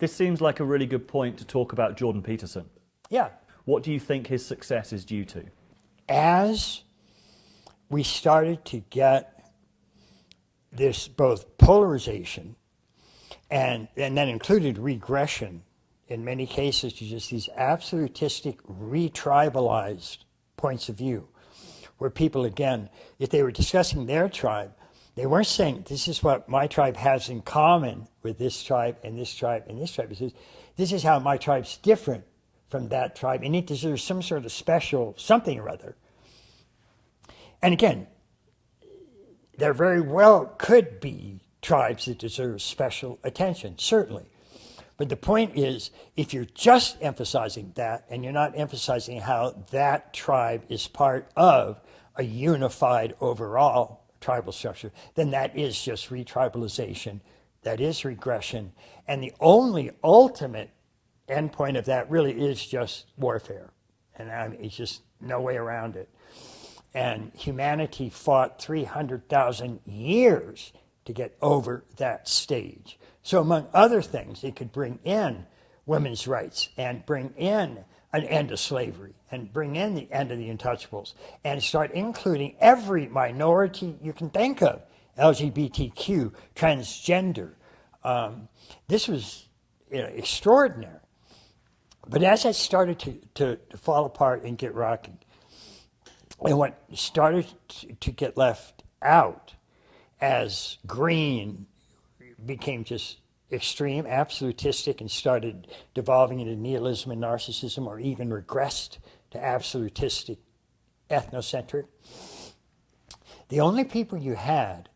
This seems like a really good point to talk about Jordan Peterson. Yeah. What do you think his success is due to? As we started to get this both polarization and that included regression in many cases to just these absolutistic, retribalized points of view, where people, again, if they were discussing their tribe, they weren't saying, this is what my tribe has in common with this tribe and this tribe and this tribe. This is how my tribe's different from that tribe, and it deserves some sort of special something or other. And again, there very well could be tribes that deserve special attention, certainly. But the point is, if you're just emphasizing that and you're not emphasizing how that tribe is part of a unified overall tribal structure, then that is just retribalization, that is regression. And the only ultimate endpoint of that really is just warfare. And it's just no way around it. And humanity fought 300,000 years to get over that stage. So among other things, it could bring in women's rights and bring in an end to slavery and bring in the end of the untouchables and start including every minority you can think of, LGBTQ, transgender. This was extraordinary. But as it started to fall apart and get rocky, and what started to get left out as green became just extreme, absolutistic, and started devolving into nihilism and narcissism, or even regressed to absolutistic, ethnocentric. The only people you had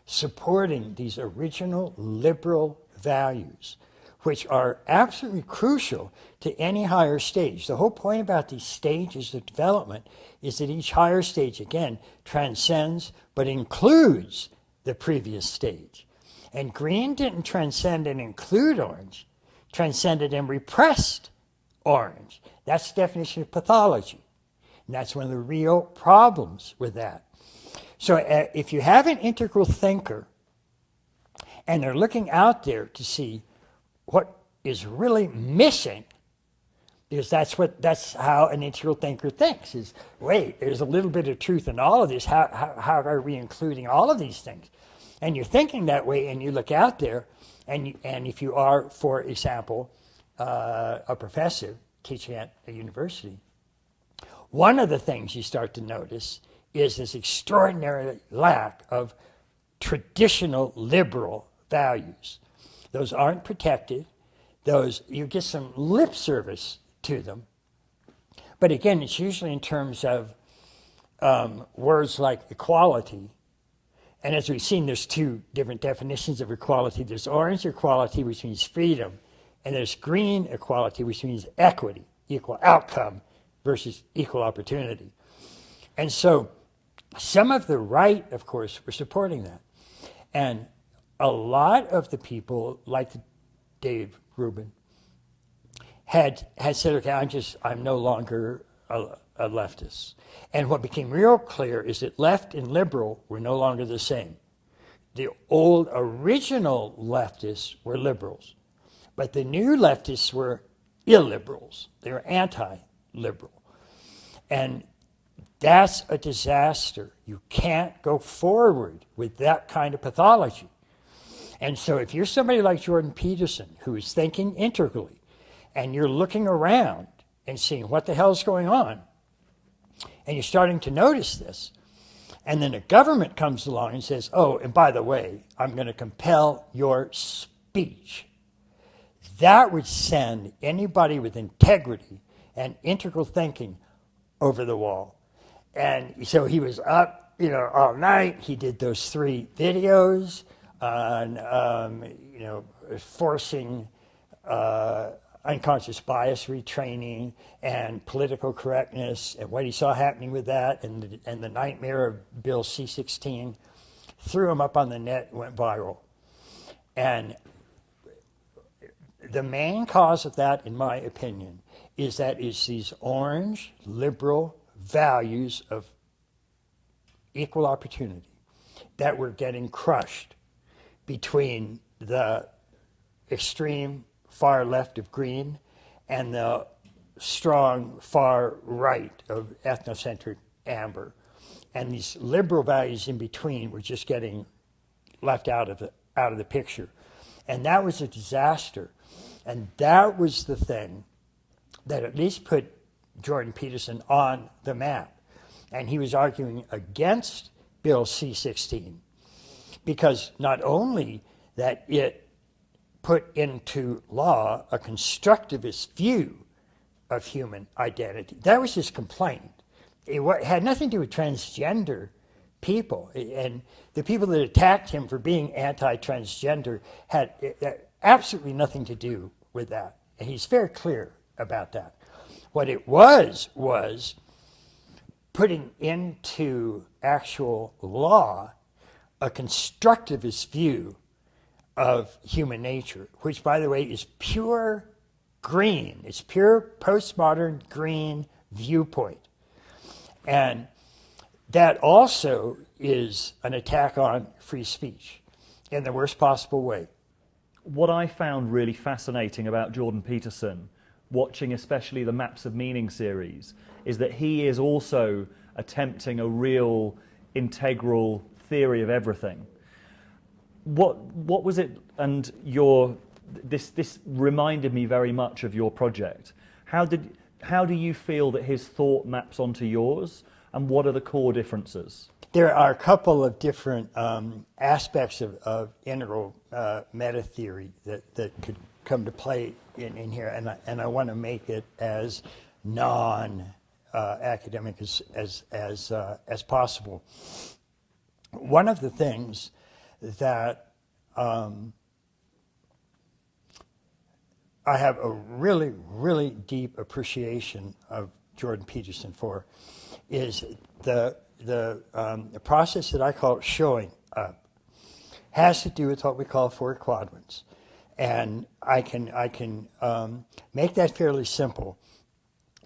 supporting these original liberal values, which are absolutely crucial to any higher stage. The whole point about these stages of development is that each higher stage, again, transcends but includes the previous stage. And green didn't transcend and include orange, transcended and repressed orange. That's the definition of pathology. And that's one of the real problems with that. So if you have an integral thinker and they're looking out there to see what is really missing, because that's how an integral thinker thinks, is, wait, there's a little bit of truth in all of this. How are we including all of these things? And you're thinking that way, and you look out there, and if you are, for example, a professor teaching at a university, one of the things you start to notice is this extraordinary lack of traditional liberal values. Those aren't protected. Those, you get some lip service to them. But again, it's usually in terms of words like equality. And as we've seen, there's two different definitions of equality. There's orange equality, which means freedom, and there's green equality, which means equity, equal outcome versus equal opportunity. And so some of the right, of course, were supporting that. And a lot of the people, like Dave Rubin, had said, okay, I'm no longer a leftist. And what became real clear is that left and liberal were no longer the same. The old original leftists were liberals, but the new leftists were illiberals. They were anti-liberal. And that's a disaster. You can't go forward with that kind of pathology. And so if you're somebody like Jordan Peterson, who is thinking integrally, and you're looking around and seeing what the hell's going on, and you're starting to notice this, and then a government comes along and says, oh, and by the way, I'm going to compel your speech, that would send anybody with integrity and integral thinking over the wall. And so he was up, all night. He did those 3 videos on, forcing unconscious bias retraining and political correctness and what he saw happening with that and the nightmare of Bill C-16, threw him up on the net and went viral. And the main cause of that, in my opinion, is these orange liberal values of equal opportunity that were getting crushed between the extreme far left of green and the strong far right of ethnocentric amber. And these liberal values in between were just getting left out of the picture. And that was a disaster. And that was the thing that at least put Jordan Peterson on the map. And he was arguing against Bill C-16 because not only that it put into law a constructivist view of human identity. That was his complaint. It had nothing to do with transgender people. And the people that attacked him for being anti-transgender had absolutely nothing to do with that. And he's very clear about that. What it was putting into actual law a constructivist view of human nature, which, by the way, is pure green. It's pure postmodern green viewpoint. And that also is an attack on free speech in the worst possible way. What I found really fascinating about Jordan Peterson, watching especially the Maps of Meaning series, is that he is also attempting a real integral theory of everything. What was it, and this reminded me very much of your project. How do you feel that his thought maps onto yours, and what are the core differences? There are a couple of different aspects of integral meta theory that could come to play in here, and I want to make it as non-academic as possible. One of the things that I have a really, really deep appreciation of Jordan Peterson for is the process that I call showing up. Has to do with what we call four quadrants, and I can make that fairly simple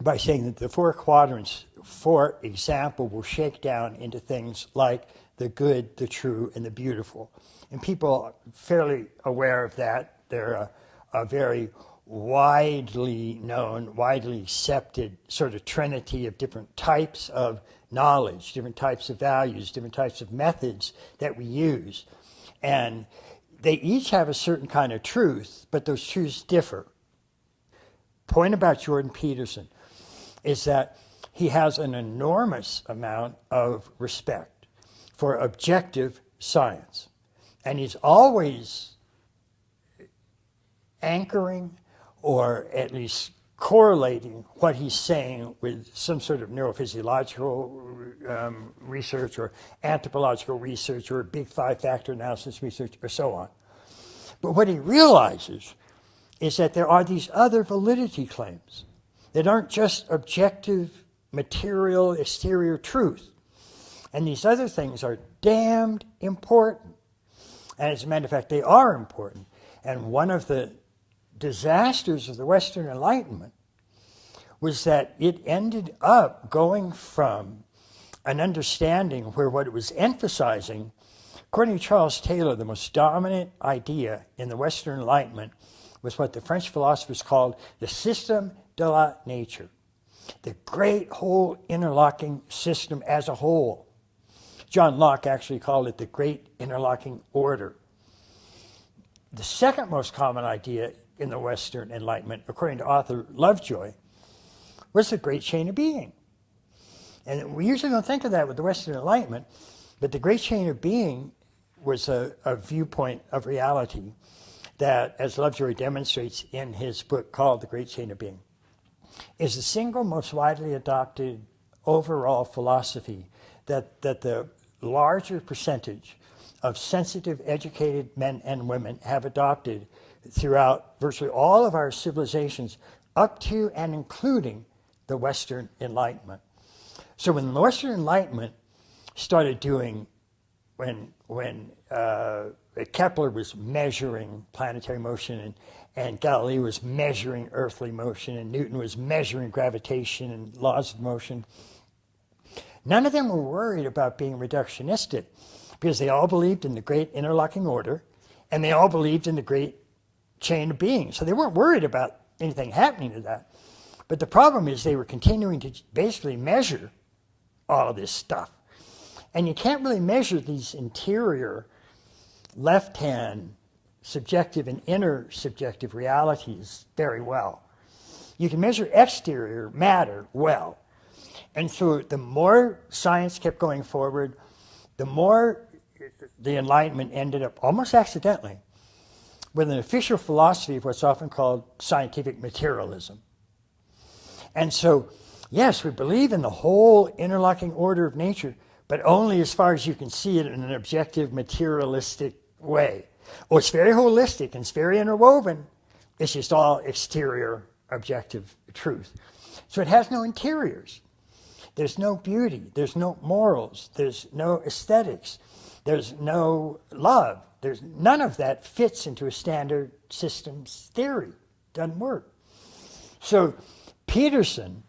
by saying that the four quadrants, for example, will shake down into things like the good, the true, and the beautiful. And people are fairly aware of that. They're a very widely known, widely accepted sort of trinity of different types of knowledge, different types of values, different types of methods that we use. And they each have a certain kind of truth, but those truths differ. Point about Jordan Peterson is that he has an enormous amount of respect for objective science. And he's always anchoring or at least correlating what he's saying with some sort of neurophysiological research or anthropological research or big five-factor analysis research or so on. But what he realizes is that there are these other validity claims that aren't just objective, material, exterior truth. And these other things are damned important. And as a matter of fact, they are important. And one of the disasters of the Western Enlightenment was that it ended up going from an understanding where what it was emphasizing, according to Charles Taylor, the most dominant idea in the Western Enlightenment was what the French philosophers called the système de la nature, the great whole interlocking system as a whole. John Locke actually called it the great interlocking order. The second most common idea in the Western Enlightenment, according to author Lovejoy, was the great chain of being. And we usually don't think of that with the Western Enlightenment, but the great chain of being was a viewpoint of reality that, as Lovejoy demonstrates in his book called The Great Chain of Being, is the single most widely adopted overall philosophy that the larger percentage of sensitive, educated men and women have adopted throughout virtually all of our civilizations, up to and including the Western Enlightenment. So when the Western Enlightenment started doing, when Kepler was measuring planetary motion and Galileo was measuring earthly motion and Newton was measuring gravitation and laws of motion, none of them were worried about being reductionistic because they all believed in the great interlocking order and they all believed in the great chain of being. So they weren't worried about anything happening to that. But the problem is they were continuing to basically measure all of this stuff. And you can't really measure these interior left-hand subjective and inner subjective realities very well. You can measure exterior matter well. And so the more science kept going forward, the more the Enlightenment ended up, almost accidentally, with an official philosophy of what's often called scientific materialism. And so, yes, we believe in the whole interlocking order of nature, but only as far as you can see it in an objective, materialistic way. Oh, it's very holistic and it's very interwoven. It's just all exterior, objective truth. So it has no interiors. There's no beauty. There's no morals. There's no aesthetics. There's no love. There's none of that fits into a standard systems theory. Doesn't work. So Peterson,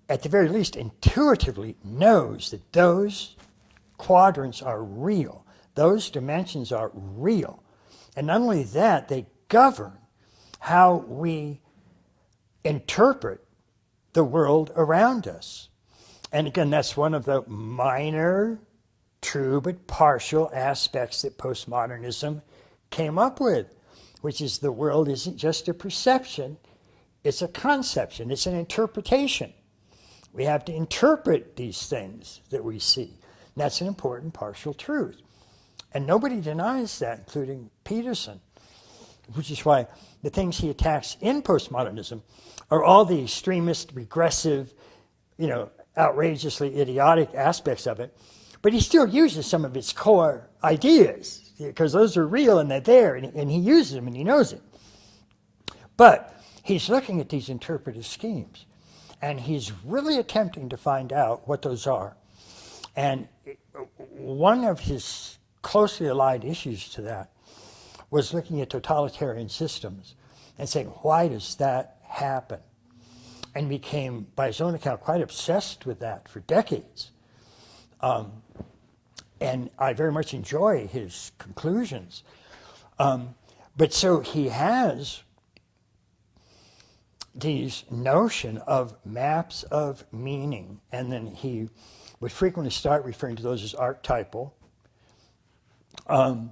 at the very least, intuitively knows that those quadrants are real. Those dimensions are real. And not only that, they govern how we interpret the world around us. And again, that's one of the minor, true but partial aspects that postmodernism came up with, which is the world isn't just a perception, it's a conception, it's an interpretation. We have to interpret these things that we see. And that's an important partial truth. And nobody denies that, including Peterson, which is why the things he attacks in postmodernism are all the extremist, regressive, outrageously idiotic aspects of it. But he still uses some of its core ideas, because those are real and they're there, and he uses them and he knows it. But he's looking at these interpretive schemes, and he's really attempting to find out what those are. And one of his closely allied issues to that was looking at totalitarian systems and saying, why does that happen? And became, by his own account, quite obsessed with that for decades. And I very much enjoy his conclusions. But so he has these notion of maps of meaning, and then he would frequently start referring to those as archetypal. And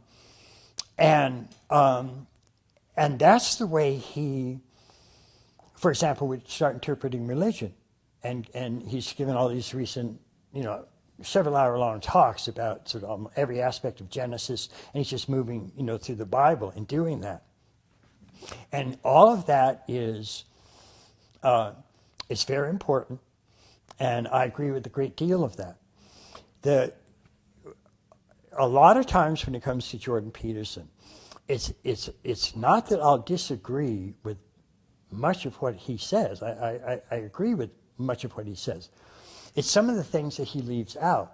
that's the way he, for example, would start interpreting religion. And he's given all these recent, several hour-long talks about sort of every aspect of Genesis, and he's just moving, through the Bible and doing that. And all of that is very important, and I agree with a great deal of that. A lot of times when it comes to Jordan Peterson, it's not that I'll disagree with much of what he says. I agree with much of what he says. It's some of the things that he leaves out.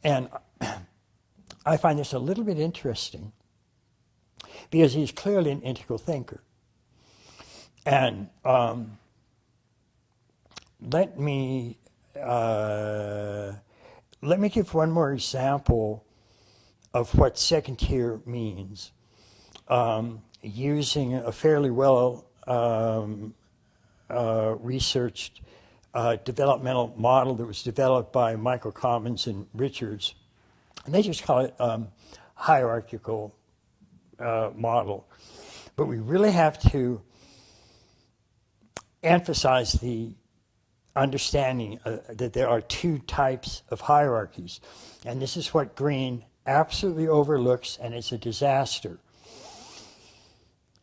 And I find this a little bit interesting because he's clearly an integral thinker. And let me give one more example of what second tier means, using a fairly well researched developmental model that was developed by Michael Commons and Richards. And they just call it hierarchical model. But we really have to emphasize the understanding that there are two types of hierarchies. And this is what Green absolutely overlooks, and it's a disaster.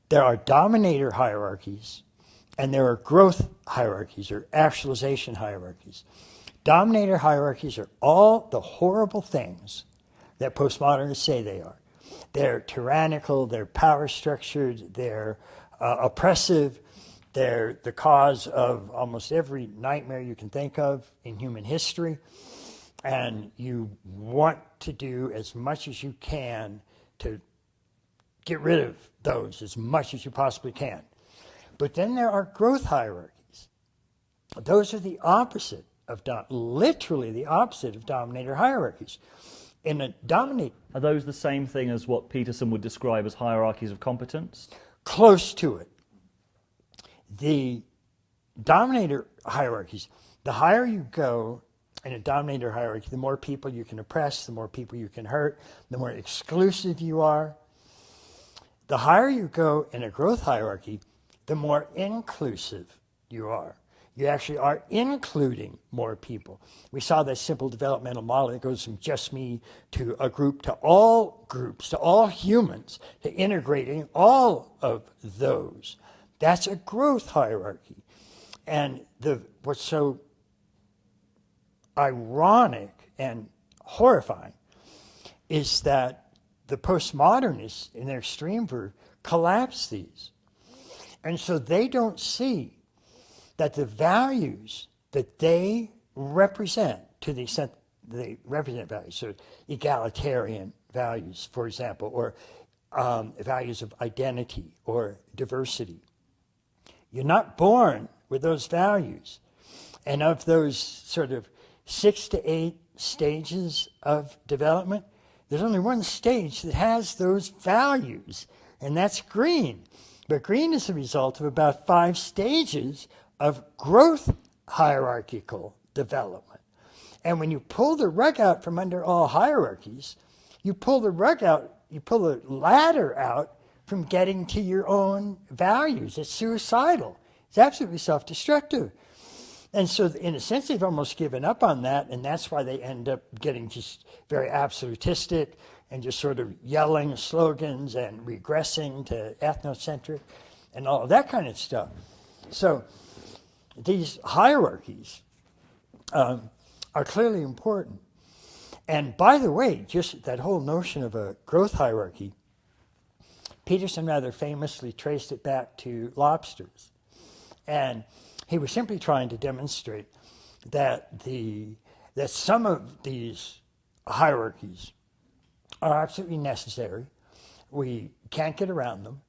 There are dominator hierarchies, and there are growth hierarchies, or actualization hierarchies. Dominator hierarchies are all the horrible things that postmodernists say they are. They're tyrannical, they're power structured, they're oppressive, they're the cause of almost every nightmare you can think of in human history. And you want to do as much as you can to get rid of those as much as you possibly can. But then there are growth hierarchies. Those are the opposite of, literally the opposite of dominator hierarchies. In a dominate, Are those the same thing as what Peterson would describe as hierarchies of competence? close to it. The dominator hierarchies, the higher you go in a dominator hierarchy, the more people you can oppress, the more people you can hurt, the more exclusive you are. The higher you go in a growth hierarchy, the more inclusive you are. You actually are including more people. We saw this simple developmental model that goes from just me to a group to all groups, to all humans, to integrating all of those. That's a growth hierarchy. And what's so ironic and horrifying is that the postmodernists, in their extreme version, collapse these. And so they don't see that the values that they represent, to the extent they represent values, so egalitarian values, for example, or values of identity or diversity. You're not born with those values. And of those sort of 6 to 8 stages of development, there's only one stage that has those values, and that's green. But green is the result of about 5 stages of growth hierarchical development. And when you pull the rug out from under all hierarchies, you pull the rug out, you pull the ladder out from getting to your own values. It's suicidal. It's absolutely self-destructive. And so in a sense, they've almost given up on that, and that's why they end up getting just very absolutistic and just sort of yelling slogans and regressing to ethnocentric and all of that kind of stuff. So these hierarchies are clearly important. And by the way, just that whole notion of a growth hierarchy, Peterson rather famously traced it back to lobsters. And he was simply trying to demonstrate that some of these hierarchies are absolutely necessary. We can't get around them.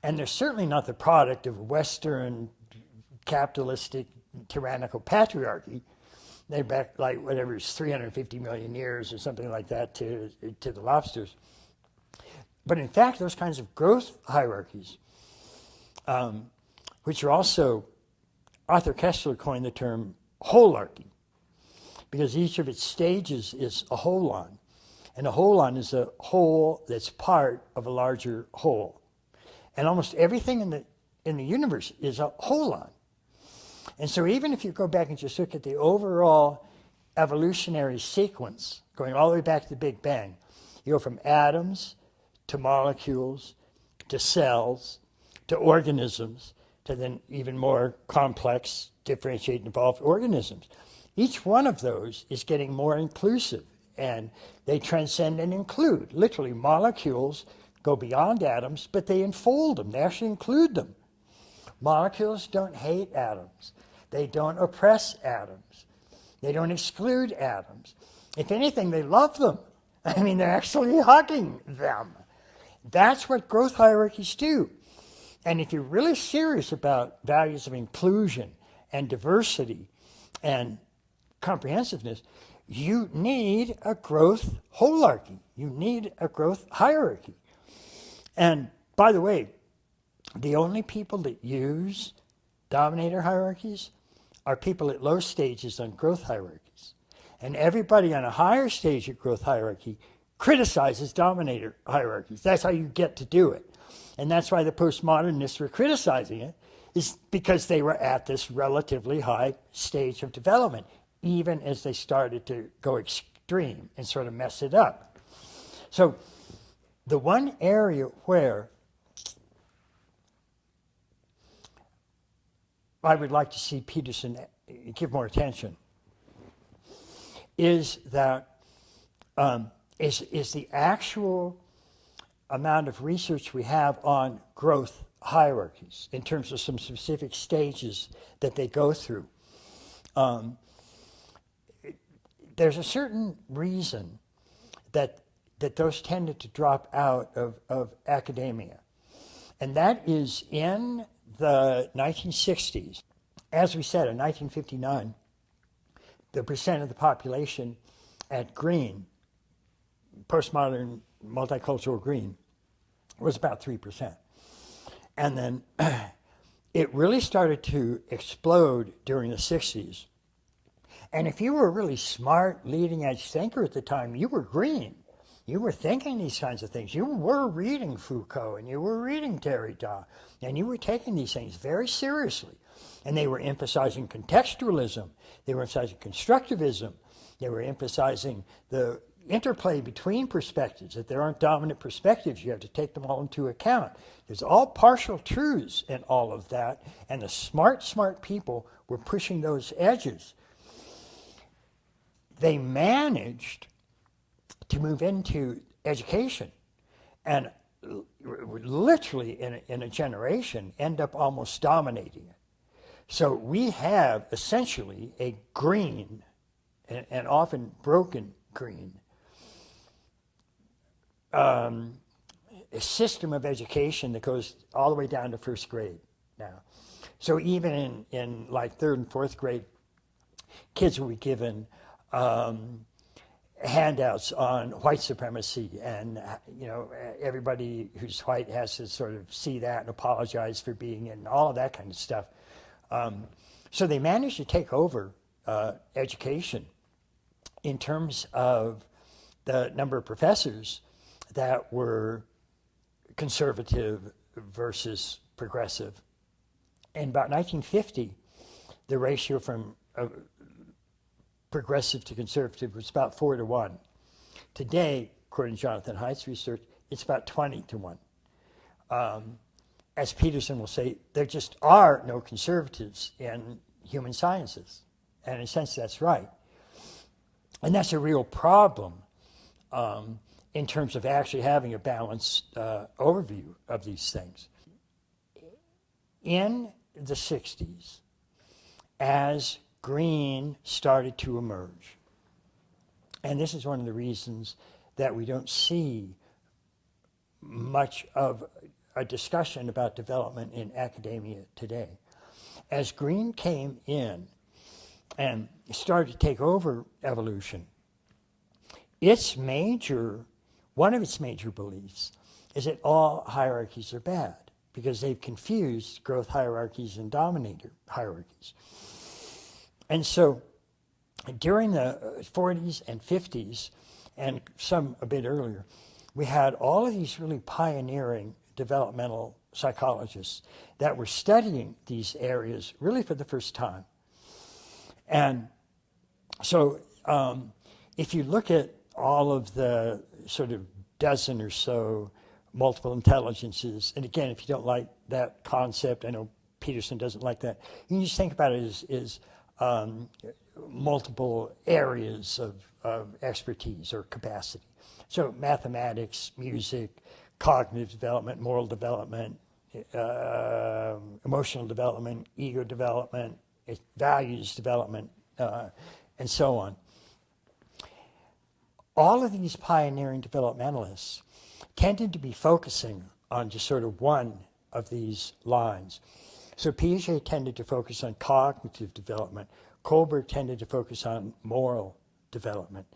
And they're certainly not the product of Western capitalistic tyrannical patriarchy. They're back like whatever is 350 million years or something like that to the lobsters. But in fact, those kinds of growth hierarchies, which are also, Arthur Koestler coined the term holarchy, because each of its stages is a holon. And a holon is a whole that's part of a larger whole. And almost everything in the universe is a holon. And so even if you go back and just look at the overall evolutionary sequence, going all the way back to the Big Bang, you go from atoms to molecules to cells to organisms to then even more complex, differentiated, evolved organisms. Each one of those is getting more inclusive, and they transcend and include. Literally, molecules go beyond atoms, but they enfold them. They actually include them. Molecules don't hate atoms. They don't oppress atoms. They don't exclude atoms. If anything, they love them. I mean, they're actually hugging them. That's what growth hierarchies do. And if you're really serious about values of inclusion and diversity and comprehensiveness, you need a growth holarchy. You need a growth hierarchy. And by the way, the only people that use dominator hierarchies are people at low stages on growth hierarchies. And everybody on a higher stage of growth hierarchy criticizes dominator hierarchies. That's how you get to do it. And that's why the postmodernists were criticizing it, is because they were at this relatively high stage of development, even as they started to go extreme and sort of mess it up. So the one area where I would like to see Peterson give more attention is that is the actual amount of research we have on growth hierarchies in terms of some specific stages that they go through. There's a certain reason that those tended to drop out of academia. And that is in the 1960s. As we said, in 1959, the percent of the population at green postmodern multicultural green was about 3%. And then it really started to explode during the 60s. And if you were a really smart, leading edge thinker at the time, you were green. You were thinking these kinds of things. You were reading Foucault and you were reading Derrida, and you were taking these things very seriously. And they were emphasizing contextualism. They were emphasizing constructivism. They were emphasizing the interplay between perspectives, that there aren't dominant perspectives. You have to take them all into account. There's all partial truths in all of that, and the smart people were pushing those edges. They managed to move into education and literally in a generation end up almost dominating it. So we have essentially a green, and often broken green, a system of education that goes all the way down to first grade now. So even in like third and fourth grade, kids will be given handouts on white supremacy, and everybody who's white has to sort of see that and apologize for being it and all of that kind of stuff. So they managed to take over education in terms of the number of professors that were conservative versus progressive. In about 1950, the ratio from progressive to conservative was about 4-1. Today, according to Jonathan Haidt's research, it's about 20-1. As Peterson will say, there just are no conservatives in human sciences. And in a sense, that's right. And that's a real problem in terms of actually having a balanced overview of these things. In the 60s, as green started to emerge, and this is one of the reasons that we don't see much of a discussion about development in academia today. As green came in and started to take over evolution, one of its major beliefs is that all hierarchies are bad because they've confused growth hierarchies and dominator hierarchies. And so during the 40s and 50s, and some a bit earlier, we had all of these really pioneering developmental psychologists that were studying these areas really for the first time. And so if you look at all of the sort of dozen or so multiple intelligences, and again, if you don't like that concept, I know Peterson doesn't like that, you can just think about it as multiple areas of expertise or capacity. So mathematics, music, cognitive development, moral development, emotional development, ego development, values development, and so on. All of these pioneering developmentalists tended to be focusing on just sort of one of these lines. So Piaget tended to focus on cognitive development. Kohlberg tended to focus on moral development.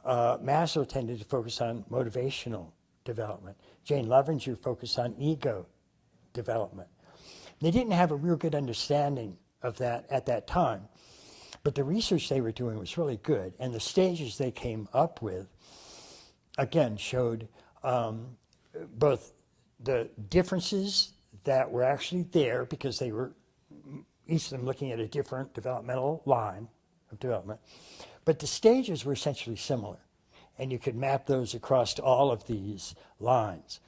Maslow tended to focus on motivational development. Jane Loevinger focused on ego development. They didn't have a real good understanding of that at that time, but the research they were doing was really good, and the stages they came up with, again, showed both the differences that were actually there because they were, each of them looking at a different developmental line of development, but the stages were essentially similar, and you could map those across to all of these lines.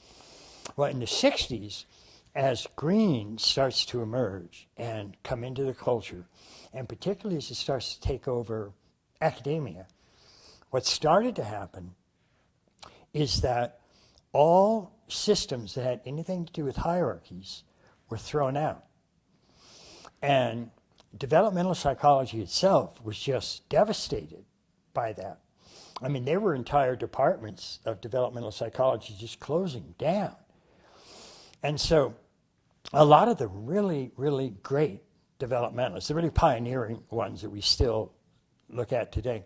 Well, in the 60s, as green starts to emerge and come into the culture, and particularly as it starts to take over academia, what started to happen is that all systems that had anything to do with hierarchies were thrown out. And developmental psychology itself was just devastated by that. I mean, there were entire departments of developmental psychology just closing down. And so a lot of the really, really great developmentalists, the really pioneering ones that we still look at today,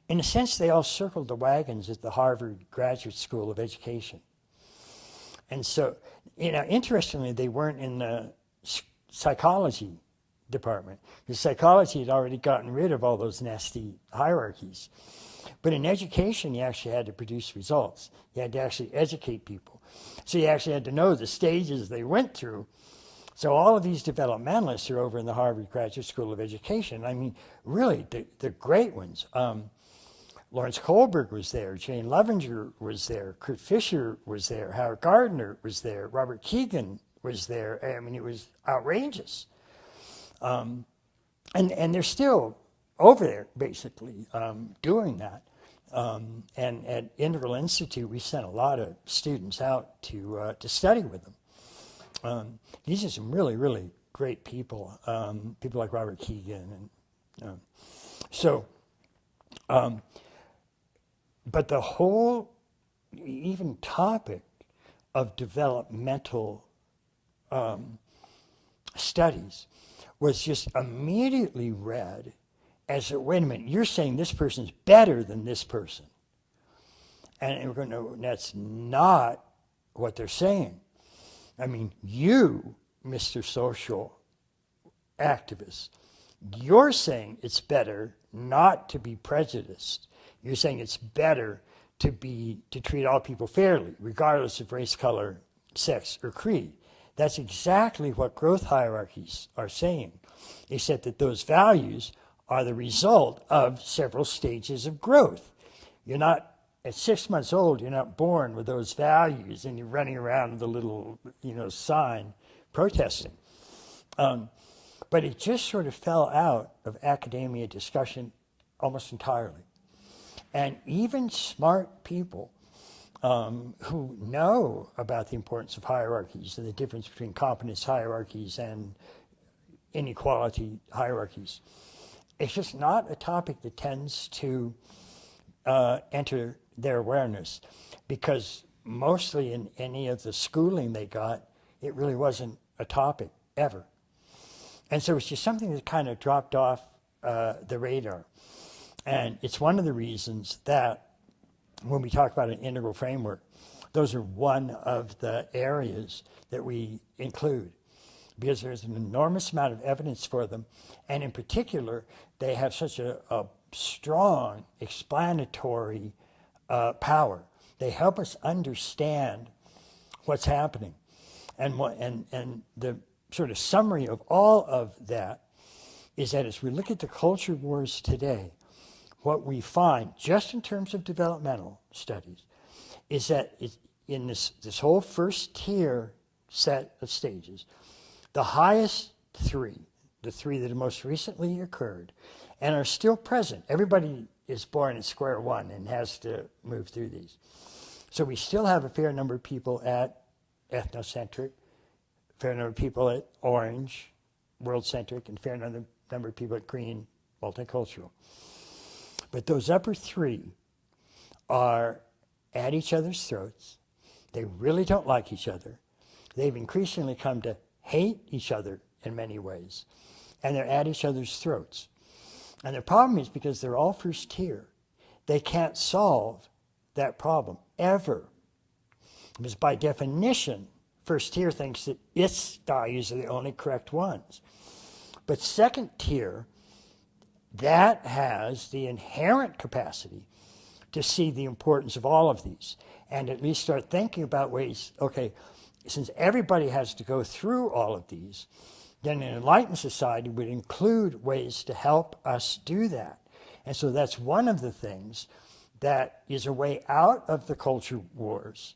in a sense, they all circled the wagons at the Harvard Graduate School of Education. And so, interestingly, they weren't in the psychology department. The psychology had already gotten rid of all those nasty hierarchies. But in education, you actually had to produce results. You had to actually educate people. So you actually had to know the stages they went through. So all of these developmentalists are over in the Harvard Graduate School of Education. I mean, really, the great ones. Lawrence Kohlberg was there. Jane Levenger was there. Kurt Fischer was there. Howard Gardner was there. Robert Keegan was there. I mean, it was outrageous. And they're still over there, basically, doing that. And at Integral Institute, we sent a lot of students out to study with them. These are some really, really great people, people like Robert Keegan. But the whole, even topic of developmental studies was just immediately read as, wait a minute, you're saying this person's better than this person. And we're going, no, that's not what they're saying. I mean, you, Mr. Social Activist, you're saying it's better not to be prejudiced. You're saying it's better to treat all people fairly, regardless of race, color, sex, or creed. That's exactly what growth hierarchies are saying, except that those values are the result of several stages of growth. You're not, at 6 months old, you're not born with those values and you're running around with a little, sign protesting. But it just sort of fell out of academia discussion almost entirely. And even smart people who know about the importance of hierarchies and the difference between competence hierarchies and inequality hierarchies, it's just not a topic that tends to enter their awareness, because mostly in any of the schooling they got, it really wasn't a topic ever. And so it's just something that kind of dropped off the radar. And it's one of the reasons that when we talk about an integral framework, those are one of the areas that we include, because there's an enormous amount of evidence for them. And in particular, they have such a strong explanatory power. They help us understand what's happening. And the sort of summary of all of that is that as we look at the culture wars today, what we find, just in terms of developmental studies, is that in this whole first tier set of stages, the highest three, the three that have most recently occurred and are still present. Everybody is born at square one and has to move through these. So we still have a fair number of people at ethnocentric, a fair number of people at orange, world-centric, and a fair number of people at green, multicultural. But those upper three are at each other's throats. They really don't like each other. They've increasingly come to hate each other in many ways. And they're at each other's throats. And the problem is because they're all first tier, they can't solve that problem, ever. Because by definition, first tier thinks that its values are the only correct ones. But second tier, that has the inherent capacity to see the importance of all of these and at least start thinking about ways, okay, since everybody has to go through all of these, then an enlightened society would include ways to help us do that. And so that's one of the things that is a way out of the culture wars,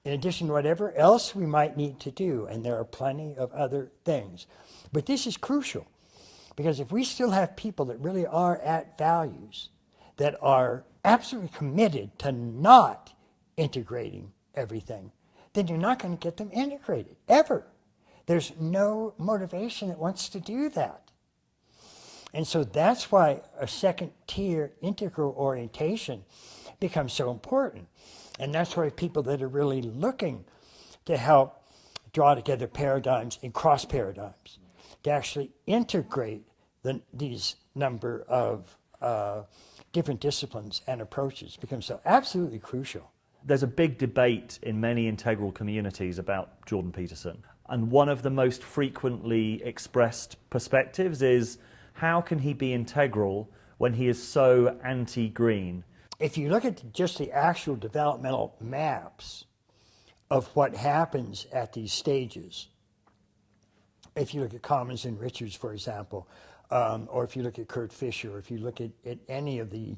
in addition to whatever else we might need to do, and there are plenty of other things. But this is crucial. Because if we still have people that really are at values, that are absolutely committed to not integrating everything, then you're not going to get them integrated, ever. There's no motivation that wants to do that. And so that's why a second tier integral orientation becomes so important. And that's why people that are really looking to help draw together paradigms and cross paradigms, to actually integrate these number of different disciplines and approaches becomes so absolutely crucial. There's a big debate in many integral communities about Jordan Peterson. And one of the most frequently expressed perspectives is, how can he be integral when he is so anti-green? If you look at just the actual developmental maps of what happens at these stages, if you look at Commons and Richards, for example, or if you look at Kurt Fischer, or if you look at any of the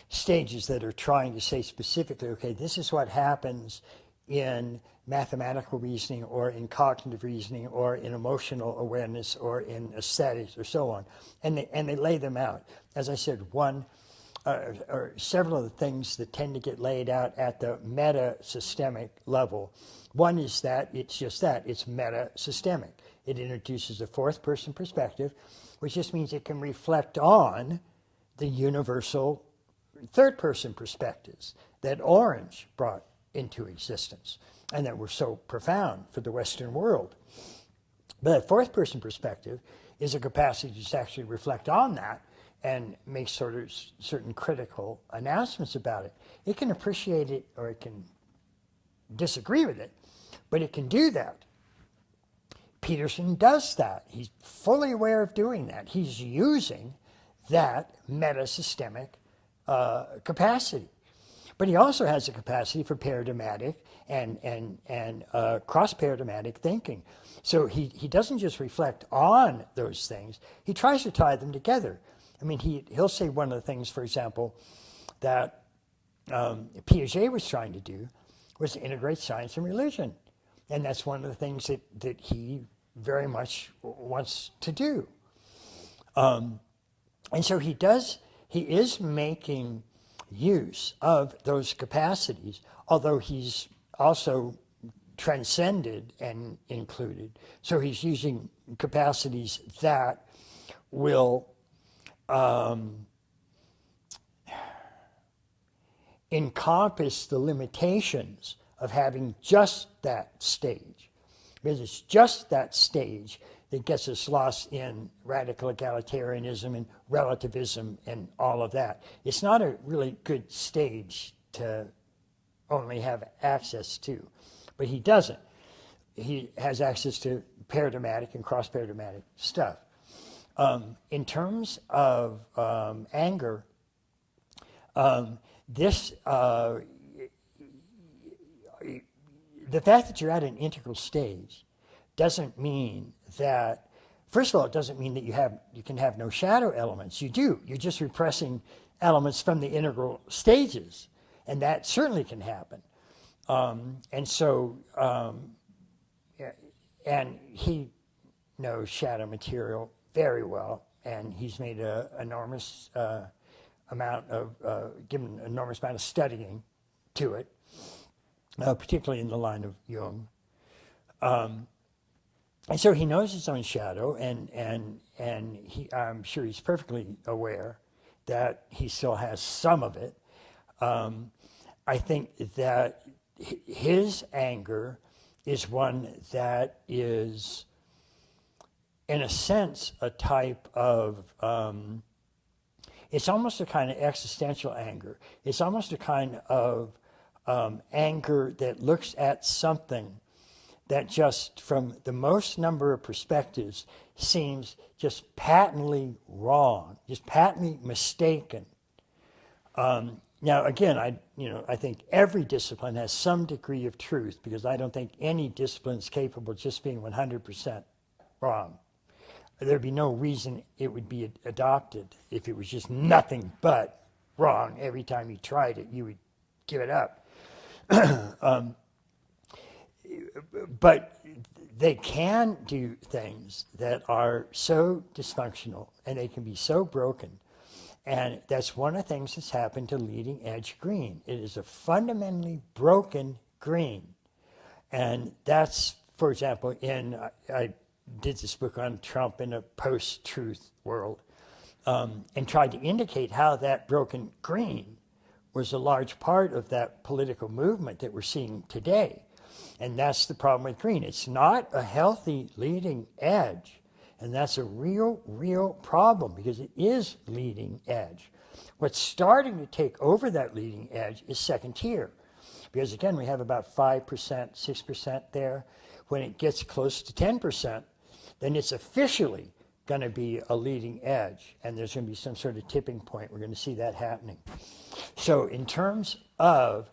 stages that are trying to say specifically, okay, this is what happens in mathematical reasoning or in cognitive reasoning or in emotional awareness or in aesthetics or so on, and they lay them out. As I said, one or several of the things that tend to get laid out at the meta-systemic level. One is that it's just that, it's meta-systemic. It introduces a fourth-person perspective, which just means it can reflect on the universal third-person perspectives that Orange brought into existence and that were so profound for the Western world. But that fourth-person perspective is a capacity to actually reflect on that and make sort of certain critical announcements about it. It can appreciate it or it can disagree with it, but it can do that. Peterson does that. He's fully aware of doing that. He's using that meta-systemic capacity. But he also has a capacity for paradigmatic and cross-paradigmatic thinking. So he doesn't just reflect on those things, he tries to tie them together. I mean, he'll say one of the things, for example, that Piaget was trying to do was to integrate science and religion. And that's one of the things that he very much wants to do. And so he is making use of those capacities, although he's also transcended and included. So he's using capacities that will encompass the limitations of having just that stage. Because it's just that stage that gets us lost in radical egalitarianism and relativism and all of that. It's not a really good stage to only have access to, but he doesn't. He has access to paradigmatic and cross-paradigmatic stuff. In terms of anger, the fact that you're at an integral stage doesn't mean that, first of all, it doesn't mean that you can have no shadow elements. You do. You're just repressing elements from the integral stages, and that certainly can happen. And he knows shadow material very well, and he's made an enormous amount of, given an enormous amount of studying to it, particularly in the line of Jung. And so he knows his own shadow, and I'm sure he's perfectly aware that he still has some of it. I think that his anger is one that is, in a sense, a type of, it's almost a kind of existential anger. It's almost a kind of anger that looks at something that just from the most number of perspectives seems just patently wrong, just patently mistaken. Now, again, I think every discipline has some degree of truth, because I don't think any discipline is capable of just being 100% wrong. There'd be no reason it would be adopted if it was just nothing but wrong. Every time you tried it, you would give it up. But they can do things that are so dysfunctional, and they can be so broken. And that's one of the things that's happened to leading edge green. It is a fundamentally broken green. And that's, for example, I did this book on Trump in a post-truth world, and tried to indicate how that broken green was a large part of that political movement that we're seeing today. And that's the problem with green. It's not a healthy leading edge. And that's a real, real problem, because it is leading edge. What's starting to take over that leading edge is second tier. Because again, we have about 5%, 6% there. When it gets close to 10%, then it's officially going to be a leading edge, and there's going to be some sort of tipping point. We're going to see that happening. So in terms of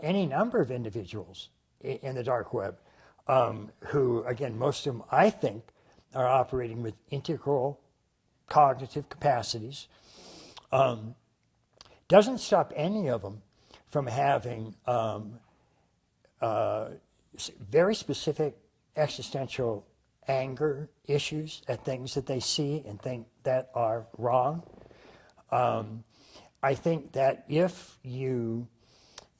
any number of individuals in the dark web who, again, most of them, I think, are operating with integral cognitive capacities, doesn't stop any of them from having very specific existential anger issues at things that they see and think that are wrong. I think that if you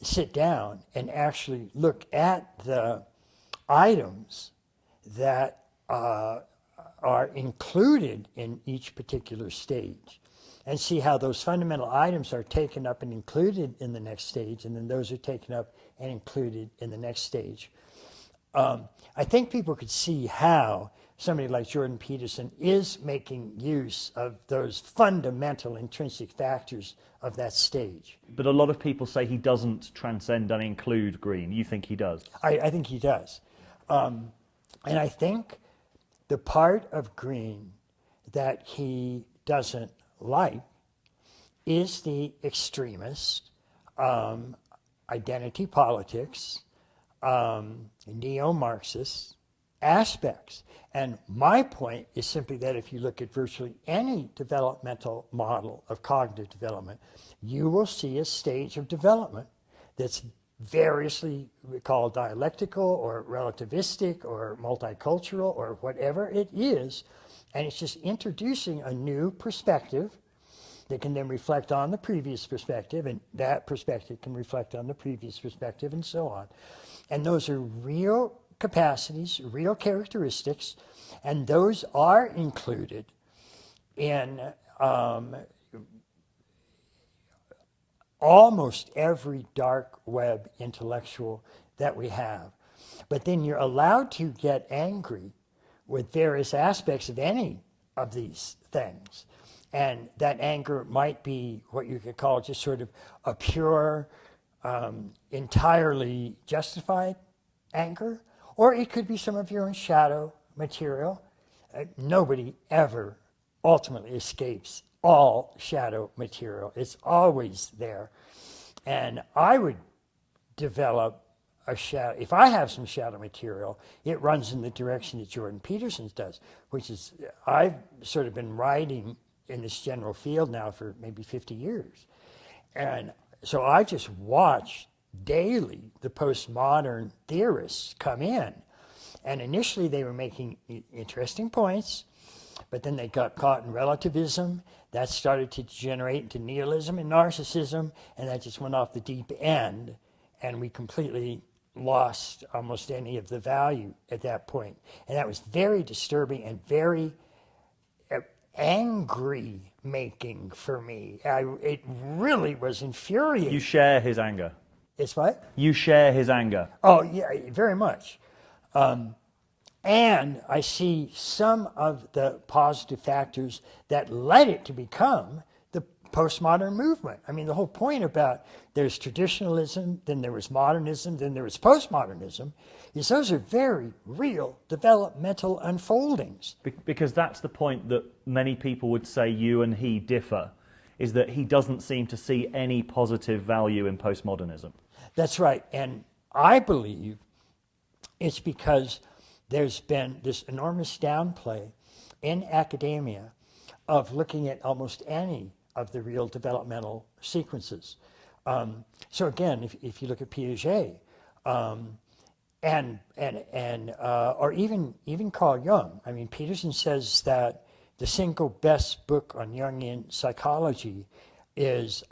sit down and actually look at the items that are included in each particular stage and see how those fundamental items are taken up and included in the next stage, and then those are taken up and included in the next stage, I think people could see how somebody like Jordan Peterson is making use of those fundamental intrinsic factors of that stage. But a lot of people say he doesn't transcend and include green. You think he does? I think he does. And I think the part of green that he doesn't like is the extremist identity politics, neo-Marxist aspects. And my point is simply that if you look at virtually any developmental model of cognitive development, you will see a stage of development that's variously called dialectical or relativistic or multicultural or whatever it is, and it's just introducing a new perspective that can then reflect on the previous perspective, and that perspective can reflect on the previous perspective, and so on. And those are real capacities, real characteristics, and those are included in almost every dark web intellectual that we have. But then you're allowed to get angry with various aspects of any of these things. And that anger might be what you could call just sort of a pure, entirely justified anger, or it could be some of your own shadow material. Nobody ever ultimately escapes all shadow material. It's always there. And I would develop a shadow. If I have some shadow material, it runs in the direction that Jordan Peterson does, which is, I've sort of been writing in this general field now for maybe 50 years. And so I just watched daily the postmodern theorists come in. And initially they were making interesting points, but then they got caught in relativism. That started to degenerate into nihilism and narcissism, and that just went off the deep end, and we completely lost almost any of the value at that point. And that was very disturbing and very angry making for me. It really was infuriating. You share his anger. It's what? You share his anger. Oh, yeah, very much. And I see some of the positive factors that led it to become the postmodern movement. I mean, the whole point about there's traditionalism, then there was modernism, then there was postmodernism, is those are very real developmental unfoldings. Because that's the point that many people would say you and he differ, is that he doesn't seem to see any positive value in postmodernism. That's right. And I believe it's because there's been this enormous downplay in academia of looking at almost any of the real developmental sequences. So again, if you look at Piaget, or even Carl Jung, I mean, Peterson says that the single best book on Jungian psychology is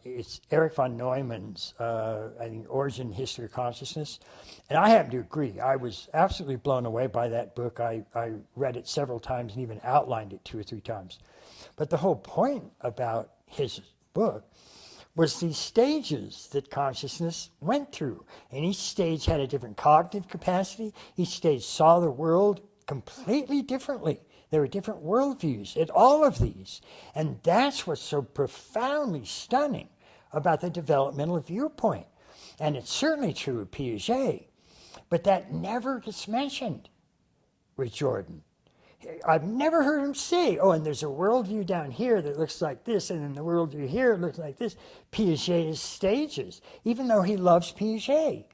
it's Erich von Neumann's, I think, Origin and History of Consciousness. And I happen to agree. I was absolutely blown away by that book. I read it several times and even outlined it 2 or 3 times. But the whole point about his book was these stages that consciousness went through. And each stage had a different cognitive capacity. Each stage saw the world completely differently There are different worldviews in all of these. And that's what's so profoundly stunning about the developmental viewpoint. And it's certainly true of Piaget, but that never gets mentioned with Jordan. I've never heard him say, oh, and there's a worldview down here that looks like this, and then the worldview here looks like this. Piaget is stages, even though he loves Piaget.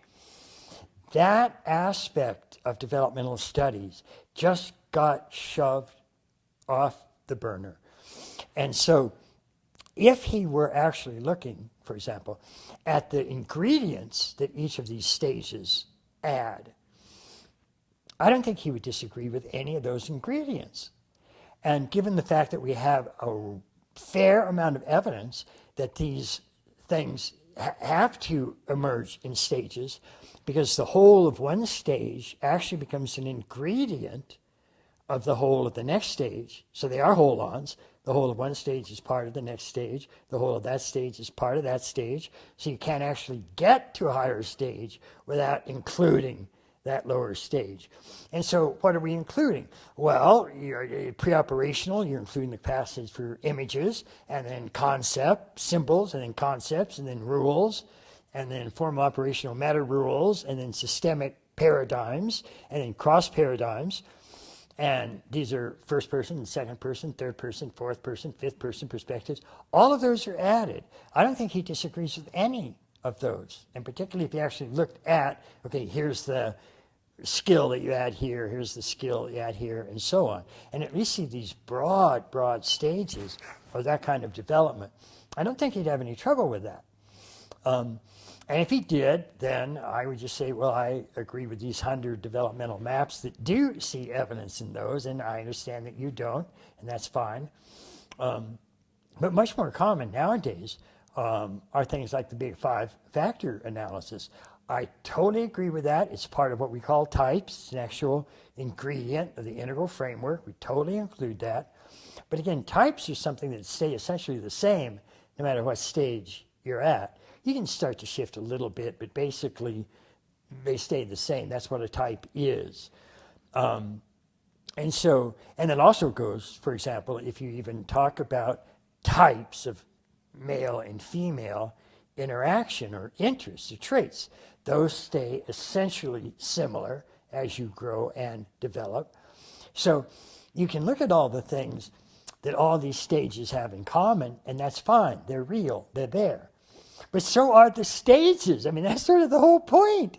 That aspect of developmental studies just got shoved off the burner. And so if he were actually looking, for example, at the ingredients that each of these stages add, I don't think he would disagree with any of those ingredients. And given the fact that we have a fair amount of evidence that these things have to emerge in stages, because the whole of one stage actually becomes an ingredient of the whole of the next stage. So they are hold-ons. The whole of one stage is part of the next stage. The whole of that stage is part of that stage. So you can't actually get to a higher stage without including that lower stage. And so what are we including? Well, you're pre-operational, you're including the capacity for images, and then concept, symbols, and then concepts, and then rules, and then formal operational meta rules, and then systemic paradigms, and then cross paradigms. And these are first person, second person, third person, fourth person, fifth person perspectives. All of those are added. I don't think he disagrees with any of those. And particularly if you actually looked at, okay, here's the skill that you add here, here's the skill you add here, and so on. And at least see these broad stages of that kind of development. I don't think he'd have any trouble with that. And if he did, then I would just say, well, I agree with these 100 developmental maps that do see evidence in those, and I understand that you don't, and that's fine. But much more common nowadays are things like the big 5-factor analysis. I totally agree with that. It's part of what we call types. It's an actual ingredient of the integral framework. We totally include that. But again, types are something that stay essentially the same no matter what stage you're at. You can start to shift a little bit, but basically they stay the same. That's what a type is. And that also goes, for example, if you even talk about types of male and female interaction or interests or traits, those stay essentially similar as you grow and develop. So you can look at all the things that all these stages have in common, and that's fine. They're real. They're there. But so are the stages. I mean, that's sort of the whole point,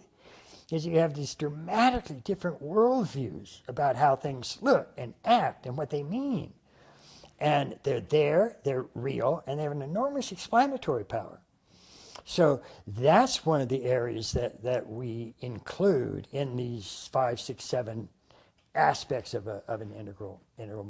is you have these dramatically different worldviews about how things look and act and what they mean. And they're there, they're real, and they have an enormous explanatory power. So that's one of the areas that we include in these 5, 6, 7 aspects of an integral